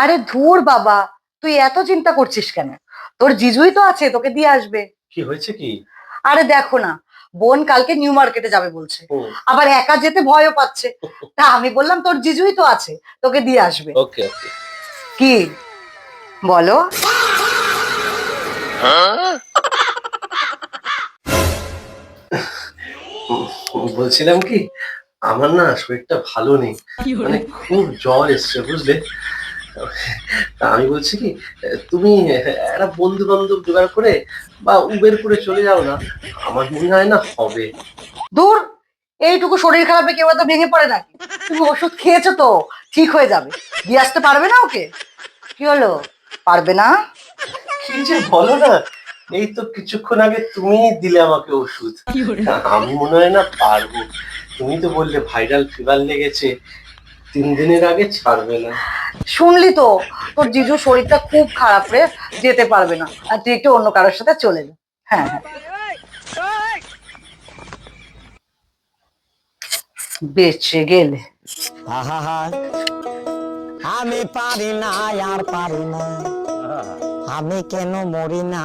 আরে ধুর বাবা, তুই এত চিন্তা করছিস কেন? তোর জিজুই তো আছে, তোকে দিয়ে আসবে। কি হয়েছে কি? আরে দেখো না, বোন কালকে নিউ মার্কেটে যাবে বলছে, হুম। আবার একা যেতে ভয়ও পাচ্ছে। তা আমি বললাম তোর জিজুই তো আছে, তোকে দিয়ে আসবে। ওকে ওকে। কি বলো? বলছিলাম কি, আমার না শরীরটা ভালো নেই, মানে খুব জ্বর এসছে বুঝলে। তা আমি বলছি কি, তুমি একটা বন্ধু বান্ধব জোগাড় করে বা উবের করে চলে যাও না, আমার মনে হয় না হবে। দূর, এইটুকু শরীর খারাপে কেউ এত ভেঙে পড়ে নাকি? তুমি ওষুধ খেয়েছো তো, ঠিক হয়ে যাবে। দিয়ে আসতে পারবে না ওকে? কি হলো, পারবে না? কি যে বলো না, এই তো কিছুক্ষণ আগে তুমিই দিলে আমাকে ওষুধ। আমি মনে হয় না পারবো। তুমি তো বললে ভাইরাল ফিভার লেগেছে, 3 দিনের আগে ছাড়বে না। শুনলি তো, তোর জিজুর শরীরটা খুব খারাপ রে, যেতে পারবে না। আর তুই একটু অন্য কারোর সাথে চলে যা। হ্যাঁ হ্যাঁ, বেঁচে গেলে। আহা, আমি পারি না আর পারি না, আমি কেন মরি না।